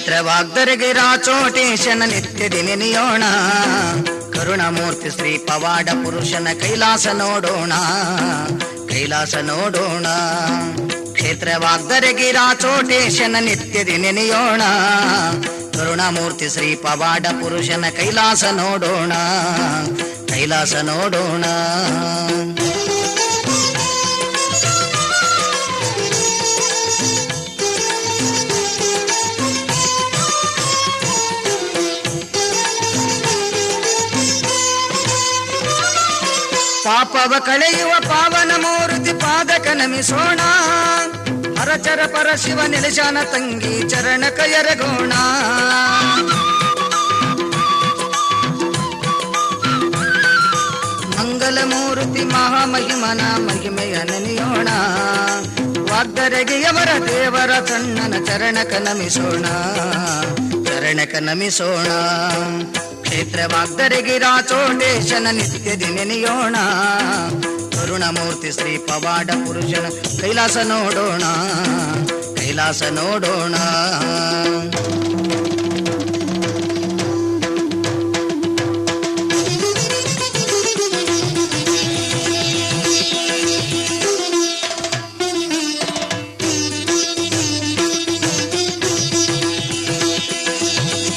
ಕ್ಷೇತ್ರವಾಗ್ದರಗಿರ ಚೋಟೇಶನ ನಿತ್ಯದಿ ನೆನೆಯೋಣ. ಕರುಣಮೂರ್ತಿ ಶ್ರೀ ಪವಾಡ ಪುರುಷನ ಕೈಲಾಸ ನೋಡೋಣ, ಕೈಲಾಸ ನೋಡೋಣ. ಕ್ಷೇತ್ರವಾಗ್ದರಗಿರ ಚೋಟೇಶನ ನಿತ್ಯದಿ ನೆನೆಯೋಣ. ಕರುಣಮೂರ್ತಿ ಶ್ರೀ ಪವಾಡ ಪುರುಷನ ಕೈಲಾಸ ನೋಡೋಣ, ಕೈಲಾಸ ನೋಡೋಣ. ಪಾಪವ ಕಳೆಯುವ ಪಾವನ ಮೂರ್ತಿ ಪಾದಕ ನಮಿಸೋಣ. ಹರಚರ ಪರ ಶಿವ ನಿಲಶಾನ ತಂಗಿ ಚರಣ ಕಯರಗೋಣ. ಮಂಗಲ ಮೂರ್ತಿ ಮಹಾಮಹಿಮನ ಮಹಿಮೆಯ ನೆನೆಯೋಣ. ವಾಗ್ದರಗಿಯವರ ದೇವರ ಕಣ್ಣನ ಚರಣಕ ನಮಿಸೋಣ, ಚರಣಕ ನಮಿಸೋಣ. ಕ್ಷೇತ್ರವಾಗ್ದರಗಿರ ಚೋಟೇಶನ ನಿತ್ಯದಿ ನೆನೆಯೋಣ. ಕರುಣಮೂರ್ತಿ ಶ್ರೀ ಪವಾಡ ಪುರುಷನ ಕೈಲಾಸ ನೋಡೋಣ, ಕೈಲಾಸ ನೋಡೋಣ.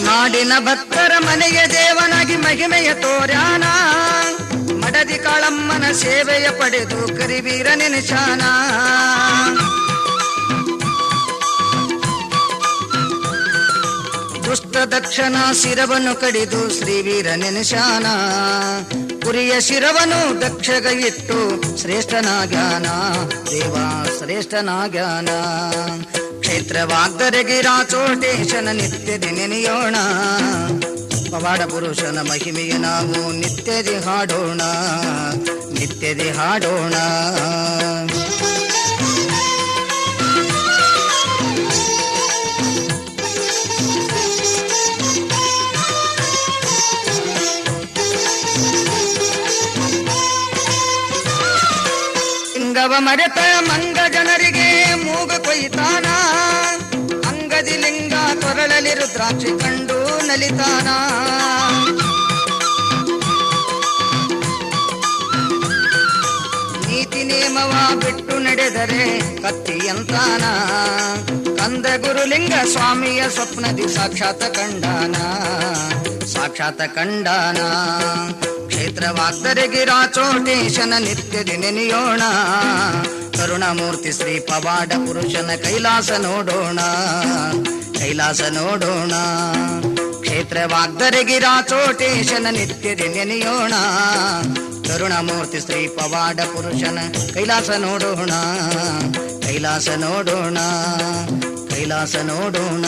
ನಾಡಿನ ಭಕ್ತರ ಮನೆಗೆ ದೇವನಾಗಿ ಮಹಿಮೆಯ ತೋರ್ಯಾನ. ಮಡದಿ ಕಾಳಮ್ಮನ ಸೇವೆಯ ಪಡೆದು ಕರಿವೀರ ನೆನೆಶಾನ. ದುಷ್ಟ ದಕ್ಷನ ಶಿರವನ್ನು ಕಡಿದು ಶ್ರೀವೀರ ನೆನೆಶಾನ. ಕುರಿಯ ಶಿರವನು ದಕ್ಷಗ ಇಟ್ಟು ಶ್ರೇಷ್ಠನಾಗ್ಯಾನ, ದೇವ ಶ್ರೇಷ್ಠನಾಗ್ಯಾನ. ಕ್ಷೇತ್ರವಾಗ್ದರಗಿರ ಚೋಟೇಶನ ನಿತ್ಯದಿ ನೆನೆಯೋಣ. ಪವಾಡ ಪುರುಷನ ಮಹಿಮೆಯ ನಾವು ನಿತ್ಯದಿ ಹಾಡೋಣ, ನಿತ್ಯದಿ ಹಾಡೋಣ. ಲಿಂಗವ ಮರೆತ ಮಂಗ ಜನರಿಗೆ ಮೂಗು ಕೊಯ್ತಾನ. ಅಂಗದಿ ಲಿಂಗ ಕೊರಳಲಿ ರುದ್ರಾಕ್ಷಿ ಕಂಡು ನಲಿತಾನ. ನೀತಿ ನೇಮವ ಬಿಟ್ಟು ನಡೆದರೆ ಕತ್ತಿಯಂತಾನ. ಕಂದ ಗುರುಲಿಂಗ ಸ್ವಾಮಿಯ ಸ್ವಪ್ನದಿ ಸಾಕ್ಷಾತ್ ಕಂಡಾನ, ಸಾಕ್ಷಾತ್ ಕಂಡಾನ. ಕ್ಷೇತ್ರವಾಗ್ದರಗಿರ ಚೋಟೇಶನ ನಿತ್ಯದಿ ನೆನೆಯೋಣ. ಕರುಣಮೂರ್ತಿ ಶ್ರೀ ಪವಾಡ ಪುರುಷನ ಕೈಲಾಸ ನೋಡೋಣ, ಕೈಲಾಸ ನೋಡೋಣ. ಕ್ಷೇತ್ರವಾಗ್ದರಗಿರ ಚೋಟೇಶನ ನಿತ್ಯದಿ ನೆನೆಯೋಣ. ಕರುಣಮೂರ್ತಿ ಶ್ರೀ ಪವಾಡ ಪುರುಷನ ಕೈಲಾಸ ನೋಡೋಣ, ಕೈಲಾಸ ನೋಡೋಣ, ಕೈಲಾಸ ನೋಡೋಣ.